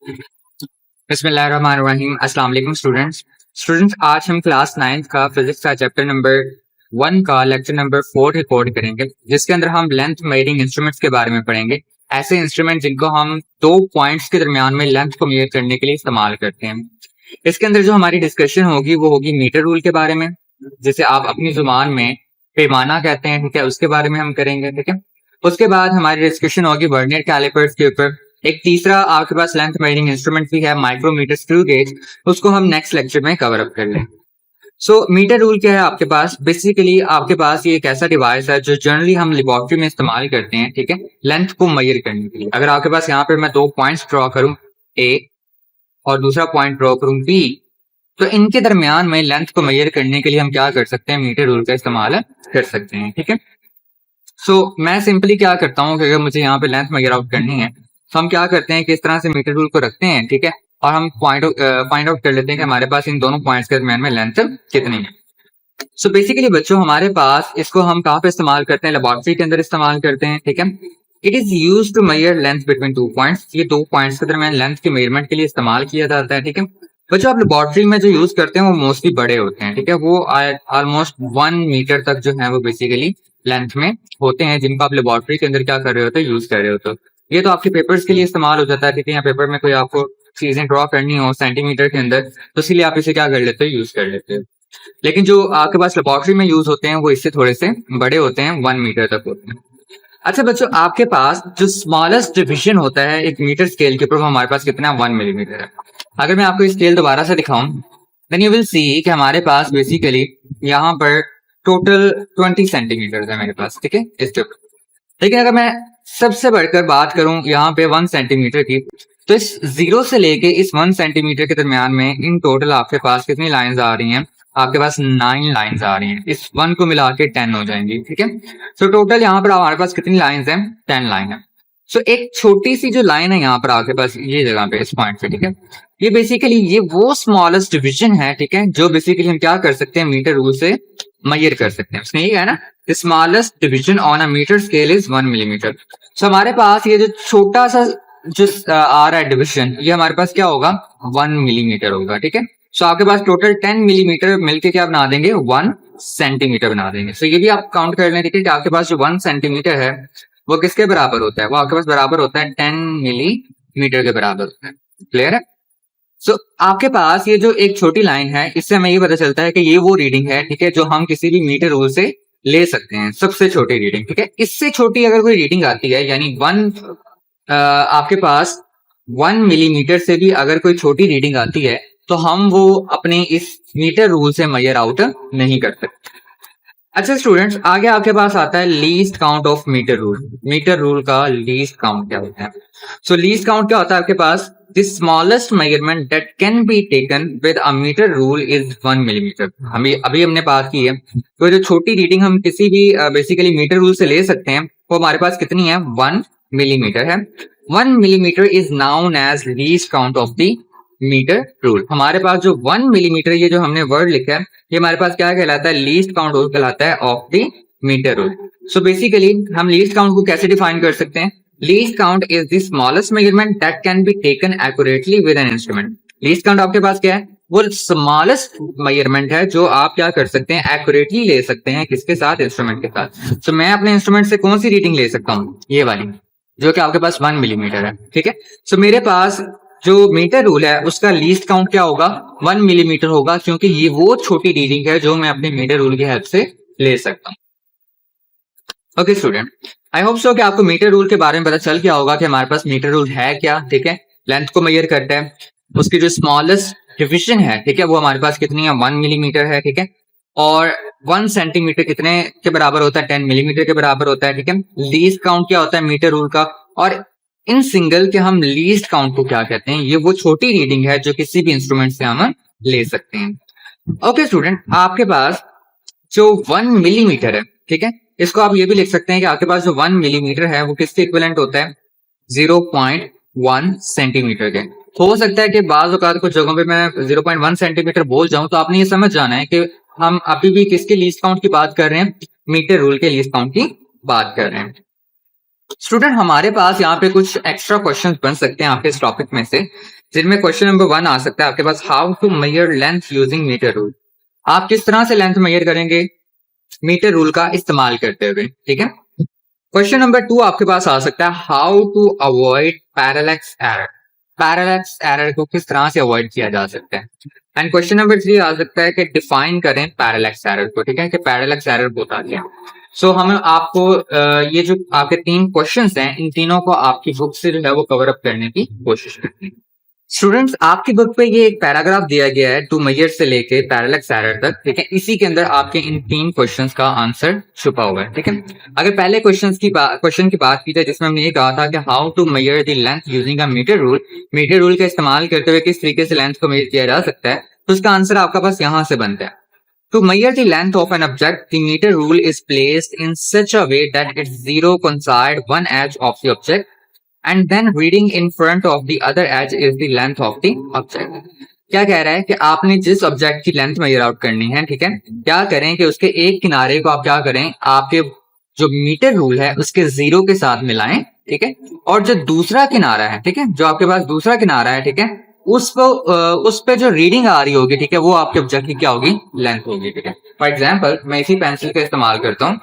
बिस्मिल्लाहिर्रहमानिर्रहीम। अस्सलाम वालेकुम स्टूडेंट्स, आज हम क्लास 9th का फिजिक्स का चैप्टर नंबर 1 का लेक्चर नंबर 4 रिकॉर्ड करेंगे, जिसके अंदर हम लेंथ मेजरिंग इंस्ट्रूमेंट्स के बारे में पढ़ेंगे। ऐसे इंस्ट्रूमेंट जिनको हम दो पॉइंट्स के दरमियान में लेंथ को मेजर करने के लिए इस्तेमाल करते हैं। इसके अंदर जो हमारी डिस्कशन होगी वो होगी मीटर रूल के बारे में, जिसे आप अपनी जुबान में पैमाना कहते हैं, ठीक है, उसके बारे में हम करेंगे, ठीक है। उसके बाद हमारी डिस्कशन होगी वर्नियर कैलिपर्स के ऊपर। एक तीसरा आपके पास लेंथ मेजरिंग इंस्ट्रूमेंट भी है, माइक्रोमीटर स्क्रू गेज, उसको हम नेक्स्ट लेक्चर में कवर अप कर लेंगे। सो मीटर रूल क्या है आपके पास? बेसिकली आपके पास ये एक ऐसा डिवाइस है जो जनरली हम लेबोरेटरी में इस्तेमाल करते हैं, ठीक है, लेंथ को मेजर करने के लिए। अगर आपके पास यहाँ पे मैं दो पॉइंट्स ड्रॉ करूं, ए और दूसरा पॉइंट ड्रॉ करूं बी, तो इनके दरमियान में लेंथ को मेजर करने के लिए हम क्या कर सकते हैं? मीटर रूल का इस्तेमाल कर सकते हैं, ठीक है। सो मैं सिंपली क्या करता हूँ कि अगर मुझे यहाँ पे लेंथ मेजर आउट करनी है तो हम क्या करते हैं कि इस तरह से मीटर रूल को रखते हैं, ठीक है, और हम फाइंड आउट कर लेते हैं कि हमारे पास इन दोनों पॉइंट्स के दरमियान में लेंथ कितनी है। सो बेसिकली बच्चों, हमारे पास इसको हम कहाँ पे इस्तेमाल करते हैं? लेबोरेटरी के अंदर इस्तेमाल करते हैं, ठीक है। It is use to measure length between two points. ये दो पॉइंट्स के दरमियान लेंथ के मेजरमेंट के लिए इस्तेमाल किया जाता है, ठीक है। बच्चों, आप लेबोरेटरी में जो यूज करते हैं वो मोस्टली बड़े होते हैं, ठीक है, वो ऑलमोस्ट 1 मीटर तक जो है वो बेसिकली लेंथ में होते हैं, जिनको आप लेबोरेटरी के अंदर क्या कर रहे होते हैं? यूज कर रहे होते हो। ये तो आपके पेपर्स के लिए इस्तेमाल हो जाता है, ठीक है, या पेपर में कोई आपको चीजें ड्रॉ करनी हो सेंटीमीटर के अंदर, तो इसलिए आप इसे क्या कर लेते हो? यूज कर लेते हो। लेकिन जो आपके पास लेबोरेटरी में यूज होते हैं वो इससे थोड़े से बड़े होते हैं, 1 मीटर तक होते हैं। अच्छा बच्चों, आपके पास जो स्मॉलेस्ट डिवीजन होता है एक मीटर स्केल के ऊपर, वो हमारे पास कितना? 1 मिलीमीटर है। अगर मैं आपको स्केल दोबारा से दिखाऊं, देन यू विल सी कि हमारे पास बेसिकली यहाँ पर टोटल 20 सेंटीमीटर है मेरे पास, ठीक है, इसके ऊपर। लेकिन अगर मैं सबसे बढ़कर बात करूं यहाँ पे 1 सेंटीमीटर की, तो इस 0 से लेके इस 1 सेंटीमीटर के दरमियान में इन टोटल आपके पास कितनी लाइंस आ रही हैं? आपके पास 9 लाइंस आ रही हैं। इस 1 को मिला के 10 हो जाएंगी, ठीक है। सो टोटल यहाँ पर हमारे पास कितनी लाइंस हैं? 10 लाइन है। सो एक छोटी सी जो लाइन है यहाँ पर आपके पास ये जगह पे, इस पॉइंट पे, ठीक है, ये बेसिकली ये वो स्मॉलेस्ट डिवीजन है, ठीक है, जो बेसिकली हम क्या कर सकते हैं? मीटर रूल से मेजर कर सकते हैं। उसमें ये है ना, smallest division on a metre scale is 1 millimetre. So हमारे पास ये जो छोटा सा जो आ रहा है डिवीजन, ये हमारे पास क्या होगा? 1 मिलीमीटर होगा, ठीक है। सो आपके पास टोटल 10 मिलीमीटर मिलके क्या बना देंगे? 1 सेंटीमीटर बना देंगे। सो ये भी आप काउंट कर लें, ठीक है, कि आपके पास जो 1 सेंटीमीटर है वो किसके बराबर होता है? वो आपके पास बराबर होता है 10 मिलीमीटर के बराबर होता है। क्लियर है? सो आपके पास ये जो एक छोटी लाइन है, इससे हमें ये पता चलता है कि ये वो रीडिंग है, ठीक है, जो हम किसी भी मीटर रूल से ले सकते हैं, सबसे छोटी रीडिंग, ठीक है। इससे छोटी अगर कोई रीडिंग आती है, यानी आपके पास 1 मिलीमीटर से भी अगर कोई छोटी रीडिंग आती है, तो हम वो अपने इस मीटर रूल से मेजर आउट नहीं कर सकते। अच्छा स्टूडेंट्स, आगे आपके पास आता है least count of metre rule. Metre rule का लीस्ट काउंट क्या होता है? सो लीस्ट काउंट क्या होता है आपके पास? The smallest measurement that can be taken with a metre rule is 1 millimetre. हम अभी हमने बात की है, तो जो छोटी रीडिंग हम किसी भी बेसिकली मीटर रूल से ले सकते हैं, वो हमारे पास कितनी है? 1 मिलीमीटर है। 1 millimetre is known as least count of the metre rule. हमारे पास जो 1 मिलीमीटर, ये जो हमने वर्ड लिखा है, ये हमारे पास क्या कहलाता है? लीस्ट काउंट कहलाता है of the metre rule. So basically हम लीस्ट काउंट को कैसे डिफाइन कर सकते हैं? Least count is the smallest measurement that can be taken accurately with an instrument. Least count आपके पास क्या है? वो स्मॉलेस्ट मेजरमेंट है जो आप क्या कर सकते हैं? एक्यूरेटली ले सकते हैं। किसके साथ? इंस्ट्रूमेंट के साथ। सो मैं अपने इंस्ट्रूमेंट से कौन सी रीडिंग ले सकता हूँ? ये वाली, जो कि आपके पास 1 मिलीमीटर है, ठीक है। सो मेरे पास जो मीटर रूल है उसका लीस्ट काउंट क्या होगा? 1 मिलीमीटर होगा, क्योंकि ये वो छोटी रीडिंग है जो मैं अपने मीटर रूल की हेल्प से ले सकता हूँ। Okay student, I hope so कि आपको मीटर रूल के बारे में पता चल गया होगा कि हमारे पास मीटर रूल है क्या, ठीक है। लेंथ को मेजर करता है, उसकी जो स्मॉलेस्ट डिवीजन है, ठीक है, वो हमारे पास कितनी है? 1 मिलीमीटर है, ठीक है। और 1 सेंटीमीटर कितने के बराबर होता है? 10 मिलीमीटर के बराबर होता है, ठीक है। लीस्ट काउंट क्या होता है मीटर रूल का? और इन सिंगल के हम लीस्ट काउंट को क्या कहते हैं? ये वो छोटी रीडिंग है जो किसी भी इंस्ट्रूमेंट से हम ले सकते हैं। ओके स्टूडेंट, आपके पास जो 1 मिलीमीटर है, ठीक है, इसको आप ये भी लिख सकते हैं कि आपके पास जो 1 मिलीमीटर है वो किसके इक्विवेलेंट होता है? 0.1 सेंटीमीटर के। हो सकता है कि बाज औकात कुछ जगहों पे मैं 0.1 सेंटीमीटर बोल जाऊं, तो आपने ये समझ जाना है कि हम अभी भी किसके लीस्ट काउंट की बात कर रहे हैं? मीटर रूल के लीस्ट काउंट की बात कर रहे हैं। स्टूडेंट हमारे पास यहाँ पे कुछ एक्स्ट्रा क्वेश्चंस बन सकते हैं आपके इस टॉपिक में से, जिनमें क्वेश्चन नंबर 1 आ सकता है आपके पास, how to measure length using metre rule. आप किस तरह से लेंथ मेजर करेंगे मीटर रूल का इस्तेमाल करते हुए, ठीक है। क्वेश्चन नंबर 2 आपके पास आ सकता है, how to avoid parallax error. Parallax error को किस तरह से अवॉइड किया जा सकता है। एंड क्वेश्चन नंबर 3 आ सकता है कि डिफाइन करें पैरेलैक्स एरर को, ठीक है, कि पैरेलैक्स एरर होता क्या है। सो हम आपको ये जो आपके 3 क्वेश्चंस हैं, इन तीनों को आपकी बुक से जो है वो कवर अप करने की कोशिश करते हैं। स्टूडेंट्स आपकी बुक पे ये एक पैराग्राफ दिया गया है टू मेजर से लेके पैरेलैक्स एरर तक, ठीक है। इसी के अंदर आपके इन 3 क्वेश्चंस का आंसर छुपा हुआ है, ठीक है। अगर पहले क्वेश्चन की बात की जाए जिसमें हमने ये कहा था कि how to measure the length using a metre rule, metre rule का इस्तेमाल करते हुए किस तरीके से लेंथ को मेजर किया जा सकता है, तो उसका आंसर आपका पास यहां से बनता है। To measure the length of an object, the meter rule is placed in such a way that its zero coincide one edge of the object, and then reading in front of the other edge is the length of the object. क्या कह रहा है कि आपने जिस object की length major out करनी है, ठीक है, क्या करें कि उसके एक किनारे को आप क्या करें, आपके जो मीटर रूल है उसके जीरो के साथ मिलाएं, ठीक है, और जो दूसरा किनारा है, ठीक है, जो आपके पास दूसरा किनारा है, ठीक है, उस पे जो रीडिंग आ रही होगी, ठीक है, वो आपके ऑब्जेक्ट की क्या होगी, लेंथ होगी, ठीक है। फॉर एग्जाम्पल मैं इसी पेंसिल का इस्तेमाल करता हूँ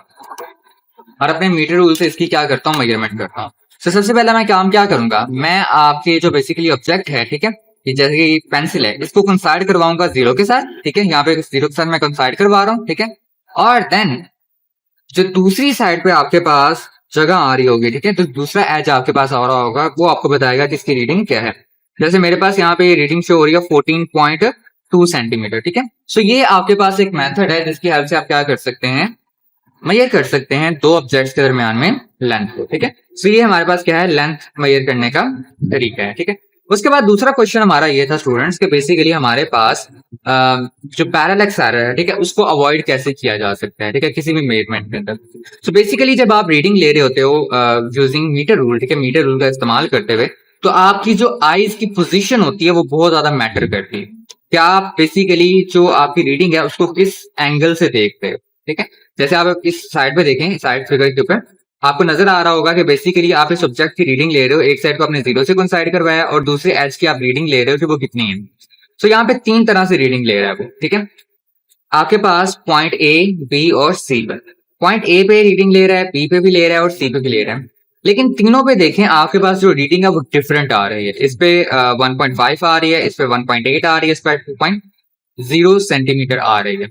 और अपने मीटर रूल से इसकी क्या करता हूँ, मेजरमेंट करता हूँ। तो सबसे पहले मैं काम क्या करूंगा, मैं आपके जो बेसिकली ऑब्जेक्ट है, ठीक है, ये जैसे कि पेंसिल है, इसको कंसाइड करवाऊंगा जीरो के साथ, ठीक है, यहाँ पे जीरो के साथ मैं कंसाइड करवा रहा हूँ, ठीक है। और देन जो दूसरी साइड पे आपके पास जगह आ रही होगी, ठीक है, तो दूसरा एज आपके पास आ रहा होगा, वो आपको बताएगा कि इसकी रीडिंग क्या है। जैसे मेरे पास यहाँ पे रीडिंग शो हो रही है 14.2 सेंटीमीटर, ठीक है। सो ये आपके पास एक मेथड है जिसकी हेल्प से आप क्या कर सकते हैं, मेजर कर सकते हैं दो ऑब्जेक्ट्स के दरमियान में लेंथ को, ठीक है। सो ये हमारे पास क्या है, लेंथ मेजर करने का तरीका है, ठीक है। उसके बाद दूसरा क्वेश्चन हमारा ये था स्टूडेंट्स के बेसिकली हमारे पास जो पैरेलैक्स एरर है, ठीक है, उसको अवॉइड कैसे किया जा सकता है, ठीक है, किसी भी मेजरमेंट के अंदर। सो बेसिकली जब आप रीडिंग ले रहे होते हो यूजिंग मीटर रूल, ठीक है, मीटर रूल का इस्तेमाल करते हुए, तो आपकी जो आईज की पोजीशन होती है वो बहुत ज्यादा मैटर करती है। क्या आप बेसिकली जो आपकी रीडिंग है उसको किस एंगल से देखते हो, ठीक है। जैसे आप इस साइड पे देखें, साइड फिगर के ऊपर आपको नजर आ रहा होगा कि बेसिकली आप इस ऑब्जेक्ट की रीडिंग ले रहे हो, एक साइड को आपने जीरो से कंसाइड करवाया और दूसरे एज की आप रीडिंग ले रहे हो कि वो कितनी है। सो यहाँ पे 3 तरह से रीडिंग ले रहा है वो, ठीक है। आपके पास पॉइंट ए, बी और सी पर, पॉइंट ए पे रीडिंग ले रहा है, बी पे भी ले रहा है और सी पे भी ले रहा है, लेकिन तीनों पे देखें आपके पास जो रीडिंग है वो डिफरेंट आ रही है। इस पे 1.5 आ रही है, इस पे 1.8 आ रही है, इस पे 2.0 सेंटीमीटर आ रही है।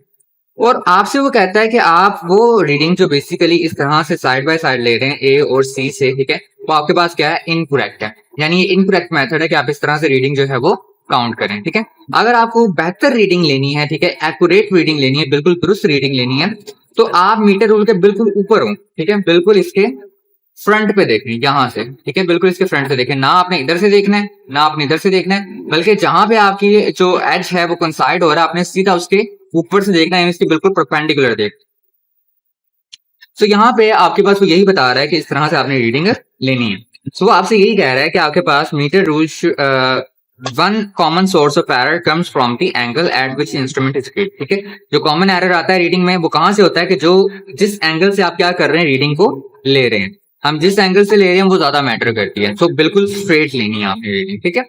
और आपसे वो कहता है कि आप वो रीडिंग जो बेसिकली इस तरह से साइड बाय साइड ले रहे हैं ए और सी से, ठीक है, वो आपके पास क्या है, इनकरेक्ट है। यानी ये इनकरेक्ट मेथड है कि आप इस तरह से रीडिंग जो है वो काउंट करें, ठीक है। अगर आपको बेहतर रीडिंग लेनी है, ठीक है, एक्यूरेट रीडिंग लेनी है, बिल्कुल दुरुस्त रीडिंग लेनी है, तो आप मीटर रूल के बिल्कुल ऊपर हो, ठीक है, बिल्कुल इसके फ्रंट पे देखें, यहां से, ठीक है, बिल्कुल इसके फ्रंट पे देखें, ना आपने इधर से देखना है ना आपने इधर से देखना है, बल्कि जहां पे आपकी जो एज है वो कंसाइड हो रहा है, आपने सीधा उसके ऊपर से देखना है, इसके बिल्कुल परपेंडिकुलर देख। सो यहाँ पे आपके पास वो यही बता रहा है कि इस तरह से आपने रीडिंग लेनी है। सो वो आपसे यही कह रहा है कि आपके पास metre rule one common source of error comes from the angle at which instrument is read, ठीक है। जो कॉमन एरर आता है रीडिंग में वो कहां से होता है कि जो जिस एंगल से आप क्या कर रहे हैं, रीडिंग को ले रहे हैं, हम जिस एंगल से ले रहे हैं वो ज्यादा मैटर करती है। सो बिल्कुल स्ट्रेट लेनी है आपने रीडिंग, ठीक है।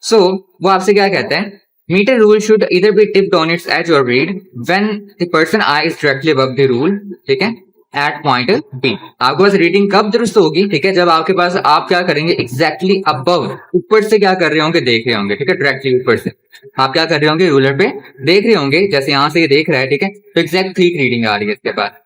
सो वो आपसे क्या कहता है, meter rule should either be tipped on its edge or read when the person eye is directly above the rule, ठीक है, at point B। आपके पास रीडिंग कब दुरुस्त होगी, ठीक है, जब आपके पास आप क्या करेंगे, एग्जैक्टली अबव, ऊपर से क्या कर रहे होंगे, देख रहे होंगे, ठीक है, डायरेक्टली ऊपर से आप क्या कर रहे होंगे, रूलर पे देख रहे होंगे, जैसे यहां से ये देख रहा है, ठीक है, तो एग्जैक्ट ठीक रीडिंग आ रही है इसके बाद।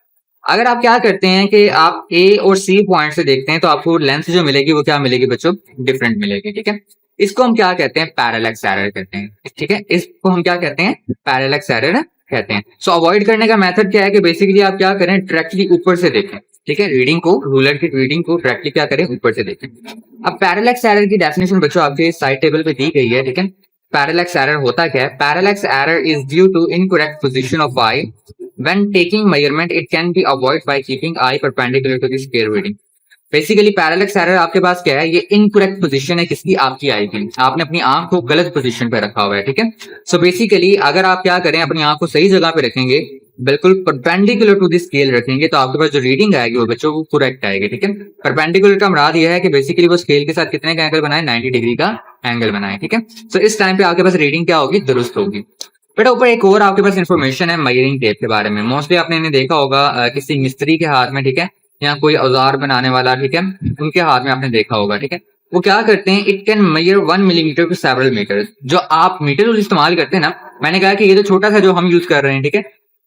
अगर आप क्या करते हैं कि आप ए और सी पॉइंट से देखते हैं तो आपको लेंथ जो मिलेगी वो क्या मिलेगी बच्चों, डिफरेंट मिलेगी, ठीक है। इसको हम क्या कहते हैं, पैरेलैक्स एरर कहते हैं, ठीक है, इसको हम क्या कहते हैं, पैरेलैक्स एरर कहते हैं। सो अवॉइड करने का मेथड क्या है कि बेसिकली आप क्या करें, डायरेक्टली ऊपर से देखें, ठीक है, रीडिंग को, रूलर की रीडिंग को डायरेक्टली क्या करें, ऊपर से देखें। अब पैरेलैक्स एरर की डेफिनेशन बच्चों आपके साइड टेबल पे दी गई है, ठीक है। पैरेलैक्स एरर होता क्या है, parallax error is due to incorrect position of eye when taking measurement, it can be avoid by keeping eye perpendicular to the square reading. Basically parallax error आपके पास क्या है, ये इनकरेक्ट पोजीशन है किसकी, आपकी आई की, आपने अपनी आंख को गलत पोजीशन पे रखा हुआ है, ठीक है। सो बेसिकली अगर आप क्या करें, अपनी आंख को सही जगह पे रखेंगे बिल्कुल परपेंडिकुलर टू द स्केल रखेंगे तो आपके पास जो रीडिंग आएगी वो बच्चों को करेक्ट आएगी, ठीक है। परपेंडिकुलर का मुराद ये है कि बेसिकली वो स्केल के साथ कितने का एंगल बनाए, 90 डिग्री का एंगल बनाए, ठीक है। तो इस टाइम पे आपके पास रीडिंग क्या होगी, दुरुस्त होगी। बेटा ऊपर एक और आपके पास इन्फॉर्मेशन है मेजरिंग टेप के बारे में। मोस्टली आपने इन्हें देखा होगा किसी मिस्त्री के हाथ में, ठीक है, या कोई औजार बनाने वाला, ठीक है, उनके हाथ में आपने देखा होगा, ठीक है। वो क्या करते हैं, it can measure 1 millimetre to several metre. जो आप मीटर रूल इस्तेमाल करते हैं ना, मैंने कहा कि ये जो छोटा सा जो हम यूज कर रहे हैं, ठीक है,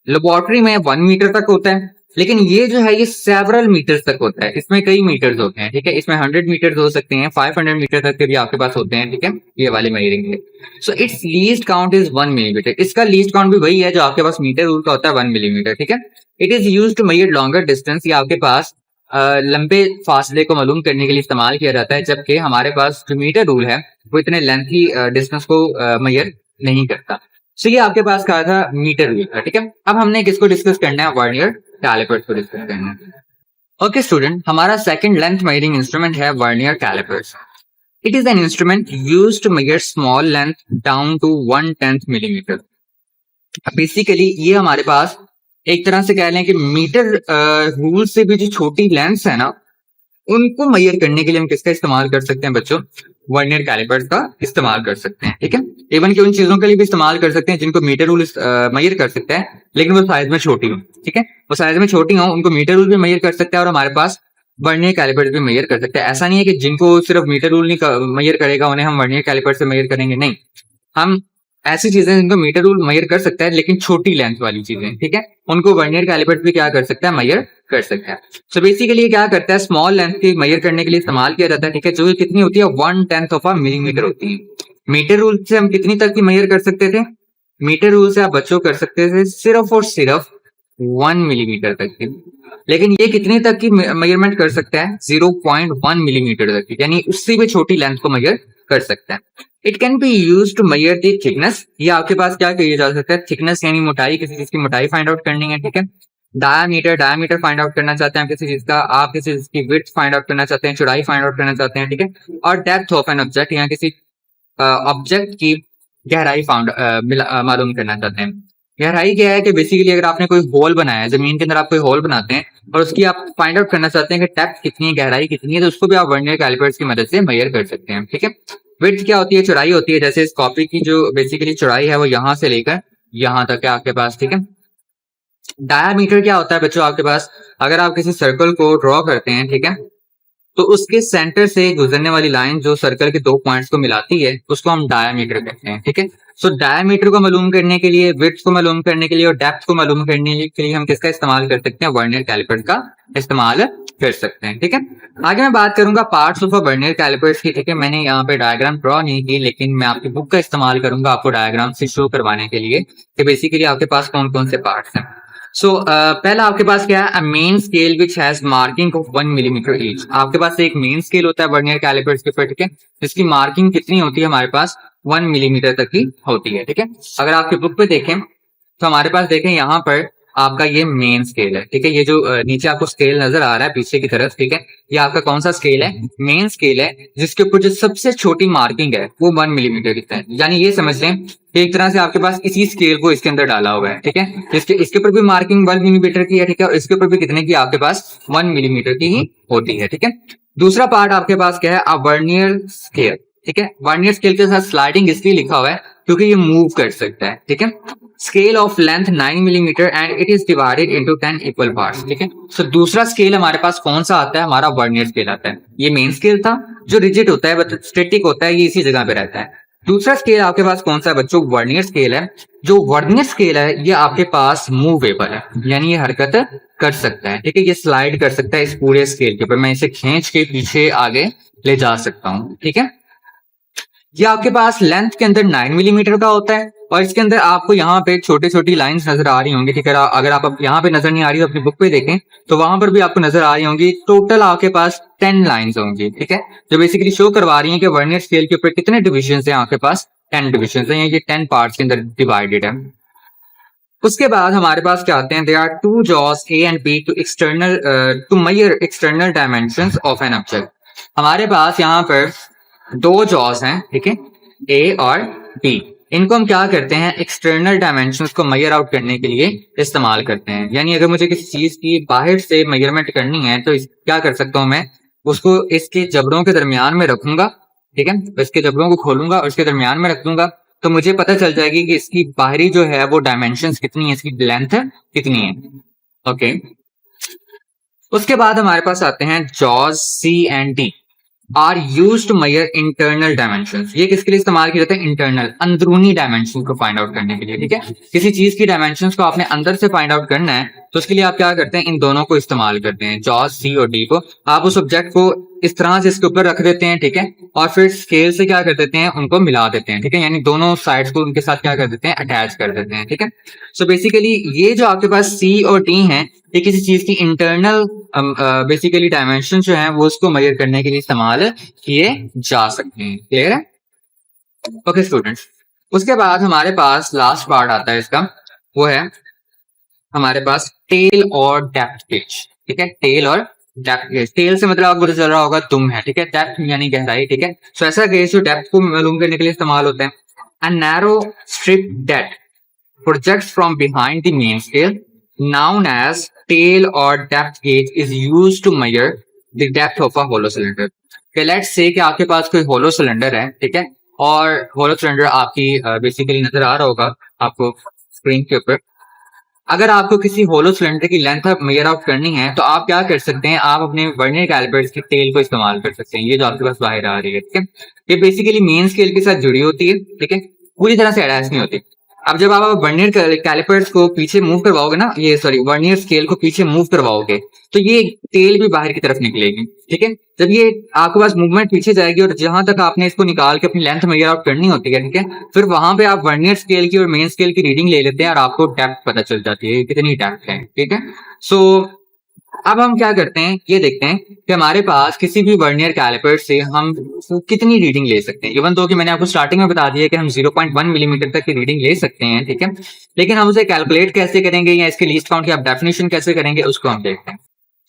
लेबोरेटरी में 1 मीटर तक होता है, लेकिन ये जो है ये सेवरल मीटर्स तक होता है। इसमें कई मीटर्स होते हैं, ठीक है, इसमें 100 मीटर्स हो सकते हैं, 500 मीटर तक के भी आपके पास होते हैं, ठीक है, ये वाली मेजरिंग है। So it's least count is 1 millimetre. इसका लीस्ट काउंट भी वही है जो आपके पास मीटर रूल का होता है, 1 मिलीमीटर, ठीक है। It is use to measure longer distance. ये आपके पास लंबे फासले को मालूम करने के लिए इस्तेमाल किया जाता है, जबकि हमारे पास जो मीटर रूल है वो इतने लेंथी डिस्टेंस को मेजर नहीं करता। सो ये आपके पास कहा था मीटर रूल का, ठीक है। अब हमने किसको डिस्कस करना है, वर्नियर कैलिपर्स को डिस्कस करना है। ओके स्टूडेंट, हमारा सेकंड लेंथ मेजरिंग इंस्ट्रूमेंट है vernier callipers. It is an instrument used to measure small length down to 1/10 millimetre. Basically ये हमारे पास एक तरह से कह लें कि मीटर रूल से भी जो छोटी लेंथ्स है ना, उनको मेजर करने के लिए हम किसका इस्तेमाल कर सकते हैं बच्चों, वर्नियर कैलिपर्स का इस्तेमाल कर सकते हैं, ठीक है। इवन कि उन चीजों के लिए भी इस्तेमाल कर सकते हैं जिनको मीटर रूल मेजर कर सकते हैं, लेकिन वो साइज में छोटी हो, ठीक है, वो साइज में छोटी हो, उनको मीटर रूल भी मेजर कर सकते हैं और हमारे पास वर्नियर कैलिपर्स भी मेजर कर सकते हैं। ऐसा नहीं है कि जिनको सिर्फ मीटर रूल नहीं मेजर करेगा उन्हें हम वर्नियर कैलिपर से मेजर करेंगे, नहीं। हम ऐसी चीजें जिनको मीटर रूल मेजर कर सकता है लेकिन छोटी लेंथ वाली चीजें, ठीक है, उनको वर्नियर कैलिपर्स भी क्या कर सकता है, मेजर कर सकता है। सो बेसिकली क्या करता है, स्मॉल लेंथ की मेजर करने के लिए इस्तेमाल किया जाता है, ठीक है, जो कितनी होती है, 1/10 ऑफ अ मिलीमीटर होती है। मीटर रूल से हम कितनी तक की मेजर कर सकते थे, मीटर रूल से आप बच्चों कर सकते थे सिर्फ और सिर्फ 1 मिलीमीटर तक की, लेकिन ये कितनी तक की मेजरमेंट कर सकता है, 0.1 मिलीमीटर तक की, यानी उससे भी छोटी लेंथ को मेजर कर सकता है। It can be use to measure the thickness. ये आपके पास क्या किया जा सकता है, थिकनेस यानी मोटाई, किसी चीज की मोटाई फाइंड आउट करनी है, ठीक है। डायामीटर फाइंड आउट करना चाहते हैं किसी चीज का, आप किसी चीज की विड्थ फाइंड आउट करना चाहते हैं, चौड़ाई फाइंड आउट करना चाहते हैं, ठीक है। और डेप्थ ऑफ एन ऑब्जेक्ट, या किसी ऑब्जेक्ट की गहराई मालूम करना चाहते हैं। गहराई क्या है कि बेसिकली अगर आपने कोई होल बनाया है, जमीन के अंदर आप कोई होल बनाते हैं और उसकी आप फाइंड आउट करना चाहते हैं कि डेप्थ कितनी है, गहराई कितनी है, तो उसको भी आप वर्नियर कैलिपर्स की मदद से मेजर कर सकते हैं, ठीक है। विड्थ क्या होती है, चौड़ाई होती है, जैसे इस कॉपी की जो बेसिकली चौड़ाई है वो यहाँ से लेकर यहाँ तक है आपके पास, ठीक है। डायामीटर क्या होता है बच्चों आपके पास, अगर आप किसी सर्कल को ड्रॉ करते हैं, ठीक है, तो उसके सेंटर से गुजरने वाली लाइन जो सर्कल के 2 पॉइंट्स को मिलाती है उसको हम डायामीटर कहते हैं, ठीक है। सो डायामीटर को मालूम करने के लिए, विड्थ को मालूम करने के लिए और डेप्थ को मालूम करने के लिए हम किसका इस्तेमाल कर सकते हैं, वर्नियर कैलिपर्स का इस्तेमाल कर सकते हैं, ठीक है। आगे मैं बात करूंगा parts of a vernier callipers की, ठीक है। मैंने यहाँ पे डायग्राम ड्रॉ नहीं की, लेकिन मैं आपकी बुक का इस्तेमाल करूंगा आपको डायग्राम से शो करवाने के लिए कि बेसिकली आपके पास कौन कौन से पार्ट्स हैं। सो पहला आपके पास क्या है, main scale which has marking of 1 millimetre each. आपके पास एक मेन स्केल होता है वर्नियर कैलिपर्स के ऊपर, ठीक है, जिसकी मार्किंग कितनी होती है, हमारे पास 1 मिलीमीटर तक की होती है, ठीक है। अगर आपकी बुक पे देखें तो हमारे पास देखें यहाँ पर आपका ये मेन स्केल है, ठीक है। ये जो नीचे आपको स्केल नजर आ रहा है पीछे की तरफ, ठीक है, ये आपका कौन सा स्केल है, मेन स्केल है, जिसके ऊपर जो सबसे छोटी मार्किंग है वो 1 मिलीमीटर की है। यानी ये समझ लें कि एक तरह से आपके पास इसी स्केल को इसके अंदर डाला हुआ है, ठीक है। इसके ऊपर भी मार्किंग 1 मिलीमीटर की है, ठीक है, और इसके ऊपर भी कितने की आपके पास 1 मिलीमीटर की ही होती है, ठीक है। दूसरा पार्ट आपके पास क्या है, अ वर्नियर स्केल, ठीक है। वर्नियर स्केल के साथ स्लाइडिंग इसलिए लिखा हुआ है क्योंकि ये मूव कर सकता है, ठीक है। Scale of length 9 millimetre and it is divided into 10 equal parts, ठीक है। सो दूसरा स्केल हमारे पास कौन सा आता है, हमारा वर्नियर स्केल आता है। ये मेन स्केल था जो रिजिड होता है, स्टैटिक होता है, ये इसी जगह पे रहता है। दूसरा स्केल आपके पास कौन सा है बच्चों, वर्नियर स्केल है। जो वर्नियर स्केल है ये आपके पास मूवेबल है, यानी ये हरकत कर सकता है, ठीक है, ये स्लाइड कर सकता है इस पूरे स्केल के ऊपर। मैं इसे खींच के पीछे आगे ले जा सकता हूँ, ठीक है। ये आपके पास लेंथ के अंदर 9 मिलीमीटर का होता है और इसके अंदर आपको यहाँ पे छोटी छोटी लाइंस नजर आ रही होंगी, ठीक है। अगर आप यहाँ पे नजर नहीं आ रही तो अपनी बुक पे देखें तो वहां पर भी आपको नजर आ रही होंगी। टोटल आपके पास 10 लाइंस होंगी, ठीक है, जो बेसिकली शो करवा रही हैं कि वर्नियर स्केल के ऊपर कितने डिविजन है। आपके पास 10 डिविजन है, ये 10 पार्ट्स के अंदर डिवाइडेड है। उसके बाद हमारे पास क्या आते हैं, there are 2 jaws A and B to measure external dimensions of an object. हमारे पास यहाँ पर 2 जॉस हैं, ठीक है, ए और बी। इनको हम क्या करते हैं, एक्सटर्नल डायमेंशंस को मेजर आउट करने के लिए इस्तेमाल करते हैं। यानी अगर मुझे किसी चीज की बाहर से मेजरमेंट करनी है तो क्या कर सकता हूं, मैं उसको इसके जबड़ों के दरमियान में रखूंगा, ठीक है, इसके जबड़ों को खोलूंगा और इसके दरमियान में रख दूंगा, तो मुझे पता चल जाएगी कि इसकी बाहरी जो है वो डायमेंशंस कितनी है, इसकी लेंथ कितनी है। ओके, उसके बाद हमारे पास आते हैं jaws C and D are use to measure internal dimension. ये किसके लिए इस्तेमाल किए जाते हैं, इंटरनल, अंदरूनी डायमेंशन को फाइंड आउट करने के लिए, ठीक है। किसी चीज की डायमेंशन को आपने अंदर से फाइंड आउट करना है तो उसके लिए आप क्या करते हैं, इन दोनों को इस्तेमाल करते हैं, जॉज सी और डी को। आप उस ऑब्जेक्ट को इस तरह से इसके ऊपर रख देते हैं, ठीक है, और फिर स्केल से क्या कर देते हैं, उनको मिला देते हैं, ठीक है, यानी दोनों साइड्स को उनके साथ क्या कर देते हैं, अटैच कर देते हैं, ठीक है। सो बेसिकली ये जो आपके पास सी और डी है, ये किसी चीज की इंटरनल बेसिकली डायमेंशन जो है वो उसको मेजर करने के लिए इस्तेमाल किए जा सकते हैं। क्लियर है? ओके स्टूडेंट्स, उसके बाद हमारे पास लास्ट पार्ट आता है इसका, वो है हमारे पास टेल और डेप्थ गेज, ठीक है, टेल और डेप्थ गेज। टेल से मतलब आपको चल रहा होगा तुम है, ठीक है, डेप्थ यानी गहराई, ठीक है। सो ऐसा गेज जो डेप्थ को मालूम करने के लिए इस्तेमाल होता है। A narrow strip that projects from behind the main scale known as tail or depth gauge is used to measure the depth of a hollow cylinder. Let's say कि आपके पास कोई होलो सिलेंडर है, ठीक है, और होलो सिलेंडर आपकी basically नजर आ रहा होगा आपको स्क्रीन के ऊपर। अगर आपको किसी होलो सिलेंडर की लेंथ मेजर आउट करनी है तो आप क्या कर सकते हैं, आप अपने वर्नियर कैलिपर्स की टेल को इस्तेमाल कर सकते हैं, ये जो आपके पास बाहर आ रही है, ठीक है। ये बेसिकली मेन स्केल के साथ जुड़ी होती है, ठीक है, पूरी तरह से अटैच नहीं होती। अब जब आप वर्नियर कैलिपर्स को पीछे मूव करवाओगे ना, ये सॉरी वर्नियर स्केल को पीछे मूव करवाओगे तो ये टेल भी बाहर की तरफ निकलेगी, ठीक है। जब ये आपके पास मूवमेंट पीछे जाएगी और जहां तक आपने इसको निकाल के अपनी लेंथ मेजर आउट करनी होती है, ठीक है, फिर वहां पे आप वर्नियर स्केल की और मेन स्केल की रीडिंग ले लेते हैं और आपको डेप्थ पता चल जाती है कितनी डेप्थ है, ठीक है। सो अब हम क्या करते हैं, ये देखते हैं कि हमारे पास किसी भी वर्नियर कैलिपर से हम कितनी रीडिंग ले सकते हैं। इवन तो कि मैंने आपको स्टार्टिंग में बता दिया कि हम 0.1 मिलीमीटर तक की रीडिंग ले सकते हैं, ठीक है, लेकिन हम उसे कैलकुलेट कैसे करेंगे या इसके लीस्ट काउंट की आप डेफिनेशन कैसे करेंगे उसको हम देखते हैं।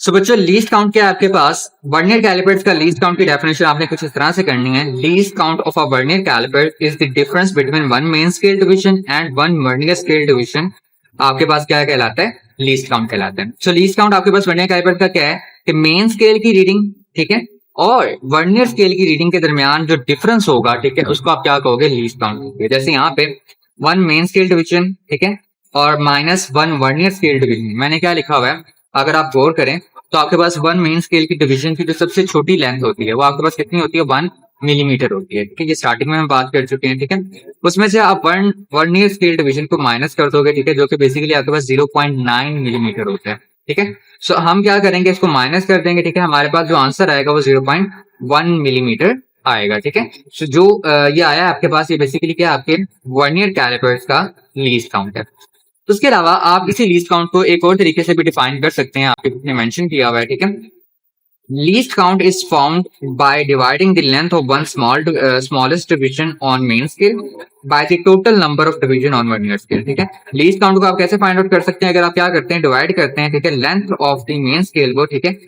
सो बच्चों, लीस्ट काउंट क्या है आपके पास, वर्नियर कैलिपर्स का लीस्ट काउंट की डेफिनेशन आपने कुछ इस तरह से करनी है। Least count of a vernier calliper is the difference between one main scale division and one vernier scale division. आपके पास क्या कहलाता है, लीस्ट काउंट कहलाता है। सो लीस्ट काउंट आपके पास वर्नियर कैलिपर का क्या है कि मेन स्केल की रीडिंग, ठीक है, और वर्नियर स्केल की रीडिंग के दरमियान जो डिफरेंस होगा, ठीक है, उसको आप क्या कहोगे, लीस्ट काउंट। जैसे यहाँ पे वन मेन स्केल डिवीजन, ठीक है, और -1 वर्नियर स्केल डिवीजन। मैंने क्या लिखा हुआ है, अगर आप गौर करें तो आपके पास वन मेन स्केल की डिवीजन की जो सबसे छोटी लेंथ होती है वो आपके पास कितनी होती है, 1 मिलीमीटर होती है, ठीक है, ये स्टार्टिंग में हम बात कर चुके हैं, ठीक है। उसमें से आप वर्नियर स्केल डिवीजन को माइनस कर दोगे, ठीक है, जो कि बेसिकली आपके पास 0.9 मिलीमीटर होता है, ठीक है। सो हम क्या करेंगे, इसको माइनस कर देंगे, ठीक है, हमारे पास जो आंसर आएगा वो 0.1 मिलीमीटर आएगा, ठीक है। सो जो ये आया आपके पास, ये बेसिकली क्या आपके वर्नियर कैलिपर्स का लीस्ट काउंट है। उसके अलावा आप इसी लीस्ट काउंट को एक और तरीके से भी डिफाइन कर सकते हैं, आपने मेंशन किया हुआ है, ठीक है। Least count is formed by dividing the length of one smallest division on main scale by the total number of division on vernier scale, ठीक है। लीस्ट काउंट को आप कैसे फाइंड आउट कर सकते हैं, अगर आप क्या करते हैं, डिवाइड करते हैं, ठीक है, length of the main scale को, ठीक है,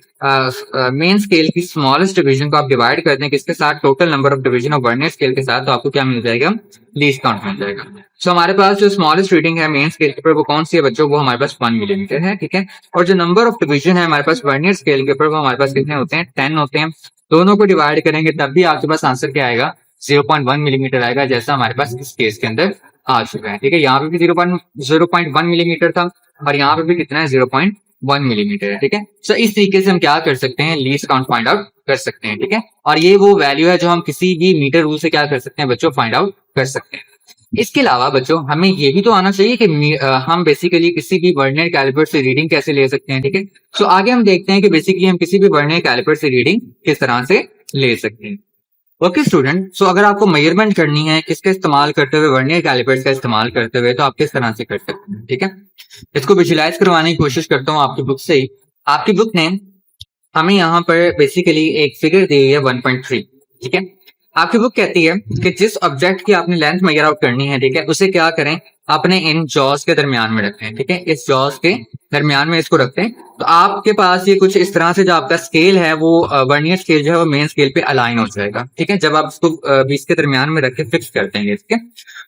मेन स्केल की स्मॉलेस्ट डिवीजन को आप डिवाइड करते हैं किसके साथ, total number of division of vernier scale के साथ, तो आपको क्या मिल जाएगा, लीस्ट काउंट मिल जाएगा। सो हमारे पास जो स्मॉलेस्ट रीडिंग है मेन स्केल के ऊपर वो कौन सी है बच्चों, वो हमारे पास 1 मिलीमीटर है, ठीक है। और जो नंबर ऑफ डिवीजन है हमारे पास वर्नियर स्केल के ऊपर वो हमारे पास कितने होते हैं, 10 होते हैं। दोनों को डिवाइड करेंगे तब भी आपके पास आंसर क्या आएगा, 0.1 मिलीमीटर आएगा, जैसा हमारे पास इस केस के अंदर आ चुका है, ठीक है। यहाँ पे भी 0.1 मिलीमीटर था और यहाँ पे भी कितना है, 0.1 मिलीमीटर है, ठीक है। सो इस तरीके से हम क्या कर सकते हैं, लीस्ट काउंट फाइंड आउट कर सकते हैं, ठीक है। और ये वो वैल्यू है जो हम किसी भी मीटर रूल से क्या कर सकते हैं बच्चों, फाइंड आउट कर सकते हैं। इसके अलावा बच्चों हमें ये भी तो आना चाहिए कि हम बेसिकली किसी भी वर्नियर कैलिपर से रीडिंग कैसे ले सकते हैं, ठीक है। सो आगे हम देखते हैं कि बेसिकली हम किसी भी वर्नियर कैलिपर से रीडिंग किस तरह से ले सकते हैं। ओके स्टूडेंट, सो अगर आपको मेजरमेंट करनी है किसका इस्तेमाल करते हुए, वर्नियर कैलिपर्स का इस्तेमाल करते हुए, तो आप किस तरह से कर सकते हैं, ठीक है। इसको विजुलाइज करवाने की कोशिश करता हूँ आपकी बुक से ही। आपकी बुक ने हमें यहाँ पर बेसिकली एक फिगर दी है 1.3, ठीक है। आपकी बुक कहती है कि जिस ऑब्जेक्ट की आपने लेंथ मेजर आउट करनी है, ठीक है, उसे क्या करें, अपने इन जॉस के दरमियान में रखते हैं, ठीक है, इस जॉस के दरमियान में इसको रखते हैं। तो आपके पास ये कुछ इस तरह से जो आपका स्केल है वो वर्नियर स्केल जो है वो मेन स्केल पे अलाइन हो जाएगा, ठीक है, जब आप इसको 20 के दरमियान में रख के फिक्स कर देंगे, ठीक है।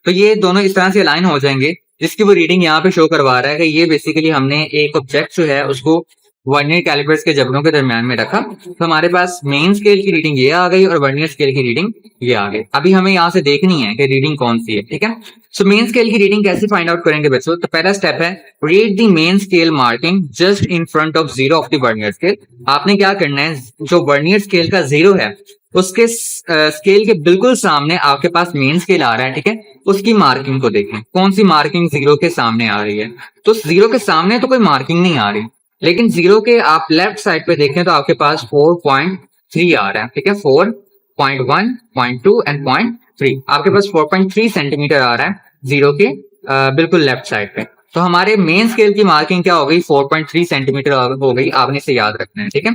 तो ये दोनों इस तरह से अलाइन हो जाएंगे, जिसकी वो रीडिंग यहाँ पे शो करवा रहा है कि ये बेसिकली हमने एक ऑब्जेक्ट जो है उसको वर्नियर कैलिपर्स के जबड़ों के दरमियान में रखा, तो हमारे पास मेन स्केल की रीडिंग ये आ गई और वर्नियर स्केल की रीडिंग ये आ गई। अभी हमें यहाँ से देखनी है कि रीडिंग कौन सी है, ठीक है। सो मेन स्केल की रीडिंग कैसे फाइंड आउट करेंगे बच्चों? तो पहला स्टेप है read the main scale marking just in front of zero of the vernier scale. आपने क्या करना है, जो वर्नियर स्केल का जीरो है उसके स्केल के बिल्कुल सामने आपके पास मेन स्केल आ रहा है, ठीक है, उसकी मार्किंग को देखें, कौन सी मार्किंग जीरो के सामने आ रही है। तो जीरो के सामने तो कोई मार्किंग नहीं आ रही, लेकिन जीरो के आप लेफ्ट साइड पे देखें तो आपके पास 4.3 आ रहा है, ठीक है, 4.1, 0.2 एंड 0.3, आपके पास 4.3 सेंटीमीटर आ रहा है जीरो के बिल्कुल लेफ्ट साइड पे। तो हमारे मेन स्केल की मार्किंग क्या हो गई? 4.3 सेंटीमीटर हो गई, आपने इसे याद रखना है, ठीक है।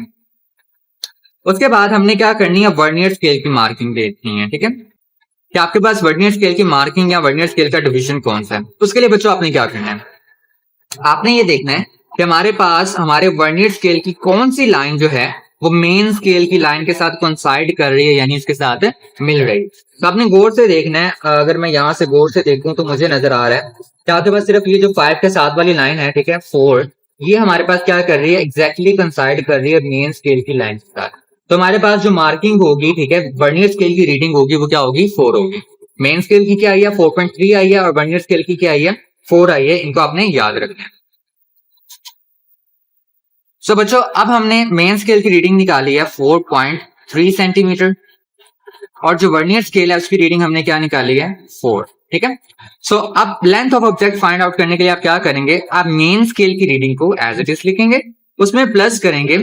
उसके बाद हमने क्या करनी है, वर्नियर स्केल की मार्किंग देखनी है, ठीक है, कि आपके पास वर्नियर स्केल की मार्किंग या वर्नियर स्केल का डिवीजन कौन सा है। उसके लिए बच्चों आपने क्या करना है, आपने ये देखना है कि हमारे पास हमारे वर्नियर स्केल की कौन सी लाइन जो है वो मेन स्केल की लाइन के साथ कोइंसाइड कर रही है, यानी इसके साथ मिल रही है। तो आपने गौर से देखना है, अगर मैं यहाँ से गौर से देखूं तो मुझे नजर आ रहा है कि आपके पास सिर्फ ये जो 5 के साथ वाली लाइन है, ठीक है, 4, ये हमारे पास क्या कर रही है, एग्जैक्टली कोइंसाइड कर रही है मेन स्केल की लाइन के साथ। तो हमारे पास जो मार्किंग होगी, ठीक है, वर्नियर स्केल की रीडिंग होगी वो क्या होगी? 4 होगी। मेन स्केल की क्या आई है? 4.3 आई है, और वर्नियर स्केल की क्या आई है? 4 आई है। इनको आपने याद रखना है। सो बच्चों, अब हमने मेन स्केल की रीडिंग निकाली है 4.3 सेंटीमीटर, और जो वर्नियर स्केल है उसकी रीडिंग हमने क्या निकाली है? 4, ठीक है। सो अब length of object find out करने के लिए आप क्या करेंगे, आप मेन स्केल की रीडिंग को एज इट इज लिखेंगे, उसमें प्लस करेंगे,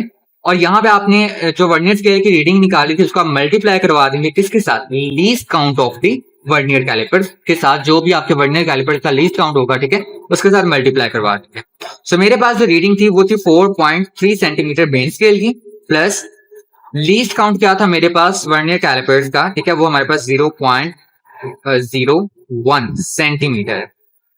और यहाँ पे आपने जो वर्नियर स्केल की रीडिंग निकाली थी उसको आप मल्टीप्लाई करवा देंगे किसके साथ? Least count of the vernier callipers के साथ। जो भी आपके वर्नियर कैलिपर्स का लीस्ट काउंट होगा, ठीक है, उसके साथ मल्टीप्लाई करवा देंगे। सो मेरे पास जो रीडिंग थी वो थी 4.3 सेंटीमीटर मेन स्केल की, प्लस लीस्ट काउंट क्या था मेरे पास वर्नियर कैलिपर्स का, ठीक है, वो हमारे पास 0.01 सेंटीमीटर है,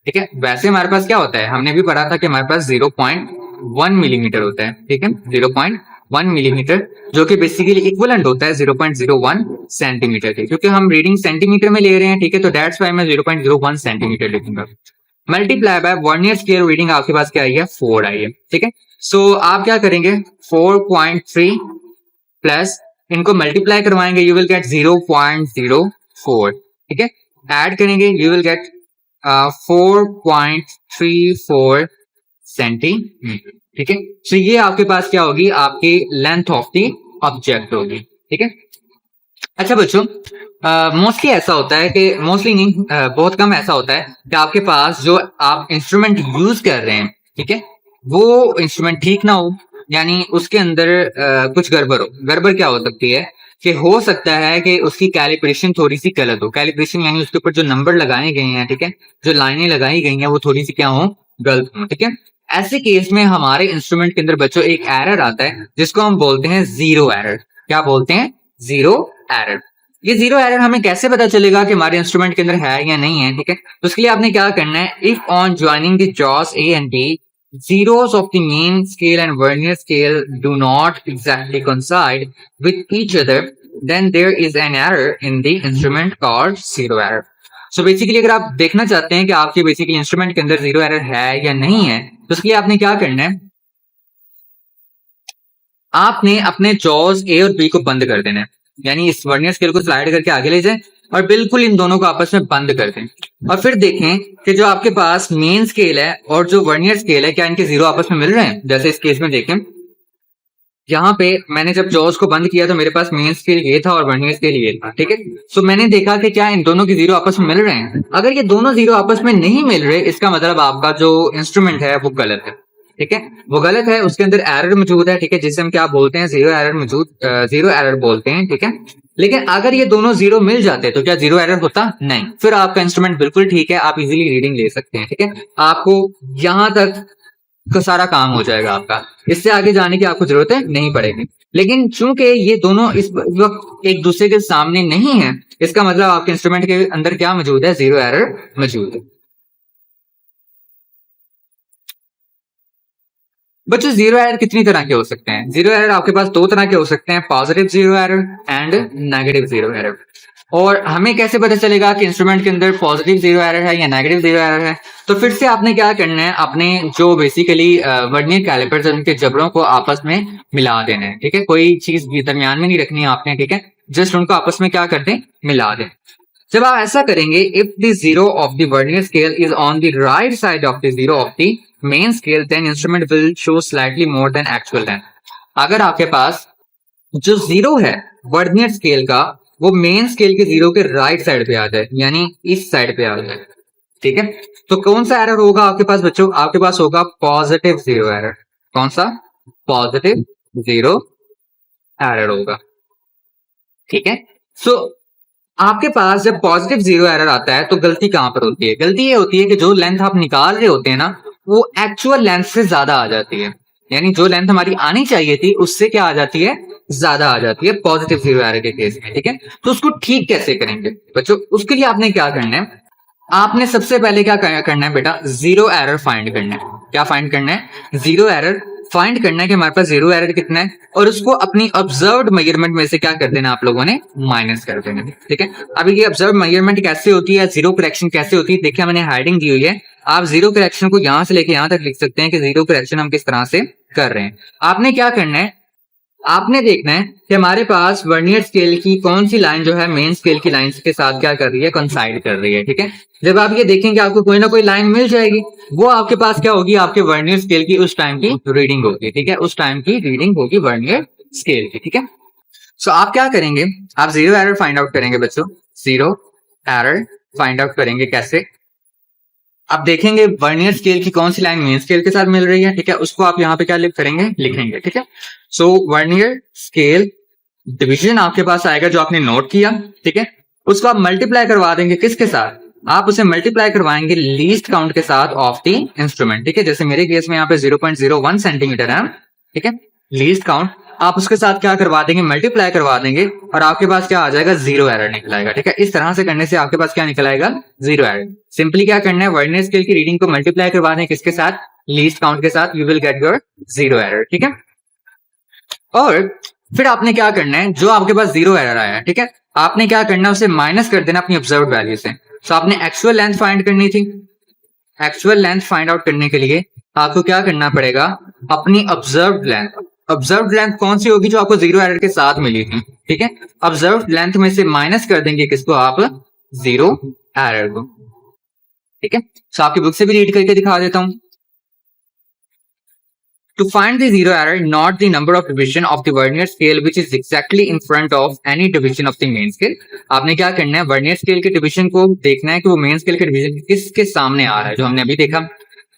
ठीक है। वैसे हमारे पास क्या होता है, हमने भी पढ़ा था कि हमारे पास 0.1 मिलीमीटर होता है, ठीक है, 0.1 मिलीमीटर, जो कि बेसिकली इक्विवेलेंट होता है 0.01 सेंटीमीटर के, क्योंकि हम रीडिंग सेंटीमीटर में ले रहे हैं, ठीक है, तो दैट्स व्हाई मैं 0.01 सेंटीमीटर लिखूंगा। Multiply by vernier scale reading आपके पास क्या आई है? 4 आई है, ठीक है। सो आप क्या करेंगे, 4.3 प्लस इनको मल्टीप्लाई करवाएंगे, यू विल गेट 0.04, ठीक है, ऐड करेंगे, यू विल गेट 4.34 सेंटीमीटर, ठीक है। सो ये आपके पास क्या होगी, आपकी लेंथ ऑफ द ऑब्जेक्ट होगी, ठीक है। अच्छा बच्चों, मोस्टली ऐसा होता है कि मोस्टली नहीं, बहुत कम ऐसा होता है कि आपके पास जो आप इंस्ट्रूमेंट यूज कर रहे हैं, ठीक है, वो इंस्ट्रूमेंट ठीक ना हो, यानी उसके अंदर कुछ गड़बड़ हो। गड़बड़ क्या हो सकती है कि हो सकता है कि उसकी कैलिब्रेशन थोड़ी सी गलत हो। कैलिब्रेशन यानी उसके ऊपर जो नंबर लगाए गए हैं, ठीक है, जो लाइनें लगाई गई हैं वो थोड़ी सी क्या हो, गलत हो, ठीक है। ऐसे केस में हमारे इंस्ट्रूमेंट के अंदर बच्चों एक एरर आता है जिसको हम बोलते हैं जीरो एरर। क्या बोलते हैं? Zero error. ये जीरो एरर हमें कैसे पता चलेगा कि हमारे इंस्ट्रूमेंट के अंदर है या नहीं है, ठीक है। तो उसके लिए आपने क्या करना है, if on joining the jaws A and B zeros of the main scale and vernier scale do not exactly coincide with each other, then there is an error in the instrument called zero error. So basically अगर आप देखना चाहते हैं कि आपके basically instrument के अंदर zero error है या नहीं है, तो उसके लिए आपने क्या करना है, आपने अपने जॉज ए और बी को बंद कर देना है, यानी इस वर्नियर स्केल को स्लाइड करके आगे ले जाएं और बिल्कुल इन दोनों को आपस में बंद कर दें, और फिर देखें कि जो आपके पास मेन स्केल है और जो वर्नियर स्केल है क्या इनके जीरो आपस में मिल रहे हैं। जैसे इस केस में देखें, यहाँ पे मैंने जब जॉज को बंद किया तो मेरे पास मेन स्केल ये था और वर्नियर स्केल ये था, ठीक है। सो मैंने देखा कि क्या इन दोनों के जीरो आपस में मिल रहे हैं। अगर ये दोनों जीरो आपस में नहीं मिल रहे, इसका मतलब आपका जो इंस्ट्रूमेंट है वो गलत है, ठीक है, वो गलत है, उसके अंदर एरर मौजूद है, ठीक है, जिसे हम क्या बोलते हैं, जीरो एरर मौजूद, जीरो एरर बोलते हैं, ठीक है। लेकिन अगर ये दोनों जीरो मिल जाते तो क्या जीरो एरर होता? नहीं, फिर आपका इंस्ट्रूमेंट बिल्कुल ठीक है, आप इजीली रीडिंग ले सकते हैं, ठीक है। आपको यहां तक का सारा काम हो जाएगा आपका, इससे आगे जाने की आपको जरूरत नहीं पड़ेगी। लेकिन चूंकि ये दोनों इस वक्त एक दूसरे के सामने नहीं है, इसका मतलब आपके इंस्ट्रूमेंट के अंदर क्या मौजूद है, जीरो एरर मौजूद है। बच्चों जीरो एरर कितनी तरह के हो सकते हैं? जीरो एरर आपके पास दो तरह के हो सकते हैं, positive zero error and negative zero error. और हमें कैसे पता चलेगा कि इंस्ट्रूमेंट के अंदर पॉजिटिव जीरो एरर है या नेगेटिव जीरो एरर है? तो फिर से आपने क्या करना है, अपने जो बेसिकली वर्नियर कैलिपर्स उनके जबड़ों को आपस में मिला देना है, ठीक है। कोई चीज दरमियान में नहीं रखनी है आपने, ठीक है, जस्ट उनको आपस में क्या कर दें, मिला दें। जब आप ऐसा करेंगे, if the zero of the vernier scale is on the right side of the zero of the main scale, then instrument will show slightly more than actual length. अगर आपके पास जो जीरो है वर्नियर स्केल का, वो main scale के zero के right side पे आ जाए, यानी इस साइड पे आ जाए, ठीक है, तो कौन सा एरर होगा आपके पास बच्चों? आपके पास होगा पॉजिटिव जीरो एरर। कौन सा? पॉजिटिव जीरो एरर होगा, ठीक है। सो आपके पास जब पॉजिटिव जीरो एरर आता है तो गलती कहां पर होती है? गलती ये होती है कि जो लेंथ आप निकाल रहे होते हैं ना, वो एक्चुअल लेंथ से ज्यादा आ जाती है, यानी जो लेंथ हमारी आनी चाहिए थी उससे क्या आ जाती है, ज्यादा आ जाती है पॉजिटिव जीरो एरर के केस में, ठीक है। तो उसको ठीक कैसे करेंगे बच्चों? उसके लिए आपने क्या करना है, आपने सबसे पहले क्या करना है बेटा, जीरो एरर फाइंड करना है। क्या फाइंड करना है? जीरो एरर फाइंड करना है कि हमारे पास जीरो एरर कितना है, और उसको अपनी ऑब्जर्व्ड मेजरमेंट में से क्या कर देना आप लोगों ने, माइनस कर देना, ठीक है। अभी ये ऑब्जर्व मेजरमेंट कैसे होती है, जीरो करेक्शन कैसे होती है, देखिए मैंने हेडिंग दी हुई है। आप जीरो करेक्शन को यहां से लेके यहां तक लिख सकते हैं कि जीरो करेक्शन हम किस तरह से कर रहे हैं। आपने क्या करना है, आपने देखना है कि हमारे पास वर्नियर स्केल की कौन सी लाइन जो है मेन स्केल की लाइन के साथ क्या कर रही है, कंसाइड कर रही है, ठीक है। जब आप ये देखेंगे आपको कोई ना कोई लाइन मिल जाएगी, वो आपके पास क्या होगी, आपके वर्नियर स्केल की उस टाइम की रीडिंग होगी, ठीक है, उस टाइम की रीडिंग होगी वर्नियर स्केल की, ठीक है। सो आप क्या करेंगे, आप जीरो एरर फाइंड आउट करेंगे बच्चों। जीरो एरर फाइंड आउट करेंगे कैसे? आप देखेंगे वर्नियर स्केल की कौन सी लाइन मेन स्केल के साथ मिल रही है, ठीक है, उसको आप यहाँ पे क्या करेंगे, लिखेंगे, ठीक है। सो वर्नियर स्केल डिवीजन आपके पास आएगा जो आपने नोट किया, ठीक है, उसको आप मल्टीप्लाई करवा देंगे किसके साथ, आप उसे मल्टीप्लाई करवाएंगे लीस्ट काउंट के साथ ऑफ द इंस्ट्रूमेंट, ठीक है। जैसे मेरे केस में यहाँ पे 0.01 सेंटीमीटर है, ठीक है, लीस्ट काउंट आप उसके साथ क्या करवा देंगे, मल्टीप्लाई करवा देंगे, और आपके पास क्या आ जाएगा, जीरो एरर निकल आएगा, ठीक है। इस तरह से करने से आपके पास क्या निकल आएगा, जीरो एरर। सिंपली क्या करना है, वर्नियर स्केल की रीडिंग को मल्टीप्लाई करवा दें किसके साथ, लीस्ट काउंट के साथ, you will get your zero error, ठीक है। और फिर आपने क्या करना है, जो आपके पास जीरो एरर आया है, ठीक है, आपने क्या करना है, उसे माइनस कर देना अपनी ऑब्जर्व वैल्यू से। तो आपने एक्चुअल लेंथ फाइंड करनी थी, एक्चुअल लेंथ फाइंड आउट करने के लिए आपको क्या करना पड़ेगा, अपनी ऑब्जर्व्ड लेंथ, ऑब्जर्व्ड लेंथ कौन सी होगी, जो आपको जीरो एरर के साथ मिली थी, ठीक है, ऑब्जर्व्ड लेंथ में से माइनस कर देंगे किसको, आप जीरो एरर को, ठीक है। तो आपकी बुक से भी रीड करके दिखा देता हूं। To find the zero error, note the number of division of the vernier scale which is exactly in front of any division of the main scale. आपने क्या करना है, वर्नियर स्केल के डिवीजन को देखना है कि वो मेन स्केल के डिवीजन किसके सामने आ रहा है, जो हमने अभी देखा।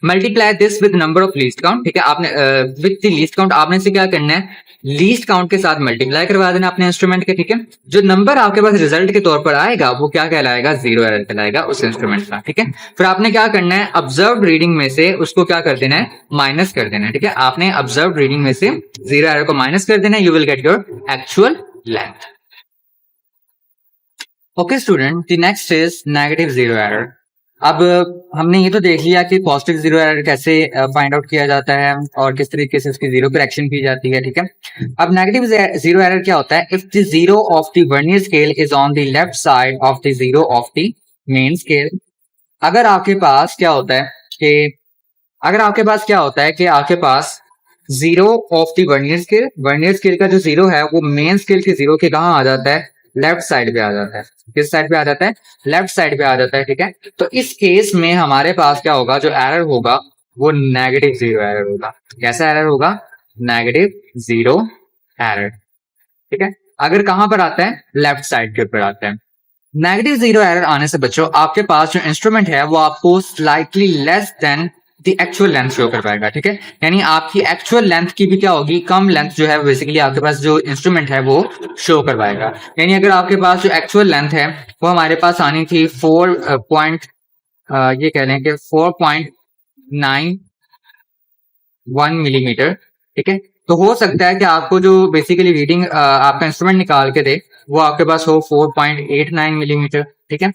Multiply this with number of least count, ठीक है, आपने विद द लीस्ट काउंट आपने से क्या करना है, लीस्ट काउंट के साथ मल्टीप्लाई करवा देना अपने इंस्ट्रूमेंट के, ठीक है। जो नंबर आपके पास रिजल्ट के तौर पर आएगा वो क्या कहलाएगा, जीरो एरर कहलाएगा उस इंस्ट्रूमेंट का, ठीक है। फिर आपने क्या करना है, ऑब्जर्व रीडिंग में से उसको क्या कर देना है, माइनस कर देना है, ठीक है। आपने ऑब्जर्व रीडिंग में से जीरो एरर को माइनस कर देना है, you will get your actual length. Okay student, the next is negative zero error. अब हमने ये तो देख लिया कि पॉजिटिव जीरो एरर कैसे फाइंड आउट किया जाता है और किस तरीके से उसकी जीरो करेक्शन की जाती है, ठीक है। अब नेगेटिव जीरो एरर क्या होता है, if the zero of the vernier scale is on the left side of the zero of the main scale. अगर आपके पास क्या होता है कि आपके पास zero of the vernier scale का जो जीरो है वो मेन स्केल के जीरो के कहाँ आ जाता है, लेफ्ट साइड पे आ जाता है। किस साइड पे आ जाता है, लेफ्ट साइड पे आ जाता है, ठीक है। तो इस केस में हमारे पास क्या होगा, जो एरर होगा वो नेगेटिव जीरो एरर होगा। कैसा एरर होगा, नेगेटिव जीरो एरर, ठीक है। अगर कहां पर आता है, लेफ्ट साइड के ऊपर आता है। नेगेटिव जीरो एरर आने से बच्चों आपके पास जो इंस्ट्रूमेंट है वो आपको slightly less than the actual length show कर पाएगा, ठीक है। यानी आपकी एक्चुअल लेंथ की भी क्या होगी, कम लेंथ जो है बेसिकली आपके पास जो इंस्ट्रूमेंट है वो शो कर पाएगा। यानी अगर आपके पास जो एक्चुअल लेंथ है वो हमारे पास आनी थी 4.91 मिलीमीटर, ठीक है। तो हो सकता है कि आपको जो बेसिकली रीडिंग आपका इंस्ट्रूमेंट निकाल के दे वो आपके पास हो 4.89 मिलीमीटर, ठीक है।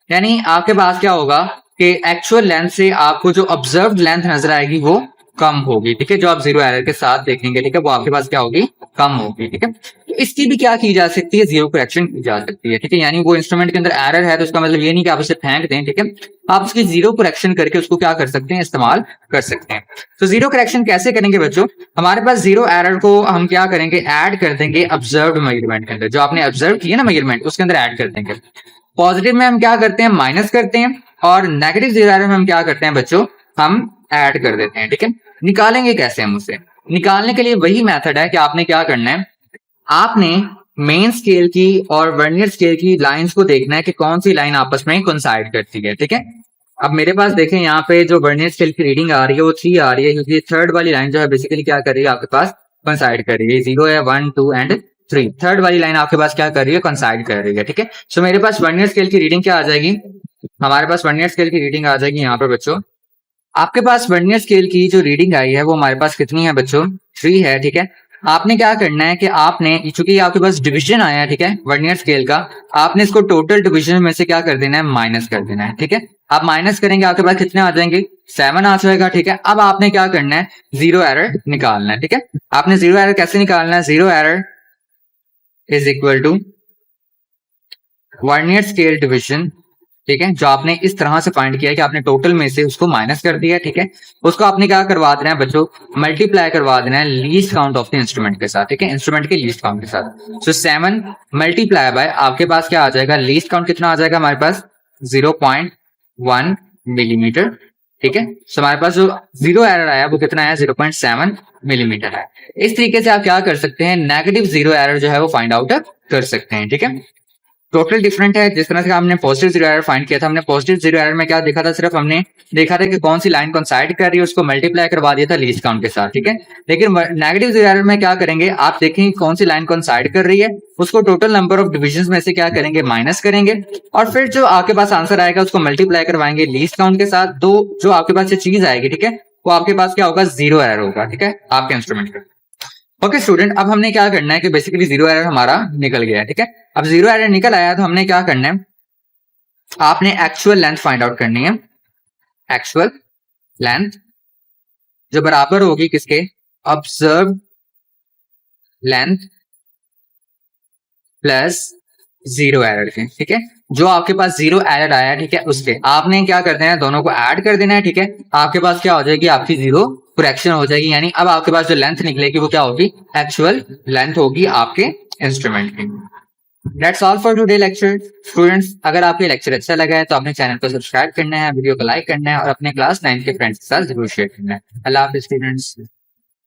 यानी आपके पास क्या होगा कि एक्चुअल लेंथ से आपको जो ऑब्जर्व्ड लेंथ नजर आएगी वो कम होगी, ठीक है। जो आप जीरो एरर के साथ देखेंगे, ठीक है, वो आपके पास क्या होगी, कम होगी, ठीक है। तो इसकी भी क्या की जा सकती है, जीरो करेक्शन की जा सकती है, ठीक है। यानी वो इंस्ट्रूमेंट के अंदर एरर है तो उसका मतलब ये नहीं कि आप उसे फेंक दें, ठीक है। आप उसकी जीरो करेक्शन करके उसको क्या कर सकते हैं, इस्तेमाल कर सकते हैं। तो जीरो करेक्शन कैसे करेंगे बच्चों, हमारे पास जीरो एरर को हम क्या करेंगे, ऐड कर देंगे ऑब्जर्व्ड मेजरमेंट के अंदर। जो आपने ऑब्जर्व किया ना मेजरमेंट, उसके अंदर ऐड कर देंगे। पॉजिटिव में हम क्या करते हैं, माइनस करते हैं, और नेगेटिव जीरो एरर में हम क्या करते हैं बच्चों, हम ऐड कर देते हैं, ठीक है। निकालेंगे कैसे हम उसे, निकालने के लिए वही मेथड है कि आपने क्या करना है, आपने मेन स्केल की और वर्नियर स्केल की लाइंस को देखना है कि कौन सी लाइन आपस में कोइंसाइड करती है, ठीक है। अब मेरे पास देखें यहाँ पे जो वर्नियर स्केल की रीडिंग आ रही है वो 3 आ रही है, क्योंकि थर्ड वाली लाइन जो है बेसिकली क्या कर रही है, आपके पास कोइंसाइड कर रही है। 0 है, 1 2 एंड 3, थर्ड वाली लाइन आपके पास क्या कर रही है, कोइंसाइड कर रही है, ठीक है। सो मेरे पास वर्नियर स्केल की रीडिंग क्या आ जाएगी, हमारे पास वर्नियर स्केल की रीडिंग आ जाएगी यहाँ पर बच्चों। आपके पास वर्नियर स्केल की जो रीडिंग आई है वो हमारे पास कितनी है बच्चों, 3 है, ठीक है। आपने क्या करना है कि आपने, चूंकि आपके पास डिवीजन आया है, ठीक है, वर्नियर स्केल का, आपने इसको टोटल डिवीजन में से क्या कर देना है, माइनस कर देना है, ठीक है। आप माइनस करेंगे, आपके पास कितने आ जाएंगे, 7 आ जाएगा, ठीक है। अब आपने क्या करना है, जीरो एरर निकालना है, ठीक है। आपने जीरो एरर कैसे निकालना है, zero error is equal to vernier scale division, ठीक है। जो आपने इस तरह से फाइंड किया है कि आपने टोटल में से उसको माइनस कर दिया, ठीक है। उसको आपने क्या करवा देना है बच्चों, मल्टीप्लाई करवा देना है least count of the instrument के साथ, ठीक है, इंस्ट्रूमेंट के लीस्ट काउंट के साथ। सो 7 मल्टीप्लाई बाय आपके पास क्या आ जाएगा, लीस्ट काउंट कितना आ जाएगा हमारे पास, 0.1 मिलीमीटर, ठीक है। सो हमारे पास जो जीरो एरर आया वो कितना है, 0.7 मिलीमीटर है। इस तरीके से आप क्या कर सकते हैं, नेगेटिव जीरो एरर जो है वो फाइंड आउट कर सकते हैं, ठीक है। टोटल डिफरेंट है। जिस तरह से हमने पॉजिटिव जीरो एरर फाइंड किया था, हमने पॉजिटिव जीरो एरर में क्या देखा था, सिर्फ हमने देखा था कि कौन सी लाइन कोइंसाइड कर रही है, उसको मल्टीप्लाई करवा दिया था लीस्ट काउंट के साथ, ठीक है। लेकिन नेगेटिव जीरो एरर में क्या करेंगे, आप देखेंगे कौन सी लाइन कोइंसाइड कर रही है, उसको टोटल नंबर ऑफ डिविजन में से क्या करेंगे, माइनस करेंगे, और फिर जो आपके पास आंसर आएगा उसको मल्टीप्लाई करवाएंगे लीस्ट काउंट के साथ। तो जो आपके पास ये चीज आएगी, ठीक है, वो आपके पास क्या होगा, जीरो एरर होगा, ठीक है, आपके इंस्ट्रूमेंट का। ओके स्टूडेंट, अब हमने क्या करना है कि बेसिकली जीरो एरर हमारा निकल गया है, ठीक है। अब जीरो एरर निकल आया तो हमने क्या करना है, आपने एक्चुअल लेंथ फाइंड आउट करनी है। एक्चुअल लेंथ जो बराबर होगी किसके, observe length plus zero error के, ठीक है। जो आपके पास जीरो एरर आया, ठीक है, उसके आपने क्या कर देना है, दोनों को ऐड कर देना है, ठीक है। आपके पास क्या हो जाएगी, आपकी जीरो करेक्शन हो जाएगी, यानी अब आपके पास जो लेंथ निकलेगी वो क्या होगी, एक्चुअल लेंथ होगी आपके इंस्ट्रूमेंट की। That's all for today lecture. Students, अगर आपको ये लेक्चर अच्छा लगा है तो अपने चैनल को सब्सक्राइब करना है, वीडियो को लाइक करना है और अपने क्लास 9 के फ्रेंड्स के साथ जरूर शेयर करना है। अल्लाह हाफिज़ स्टूडेंट्स।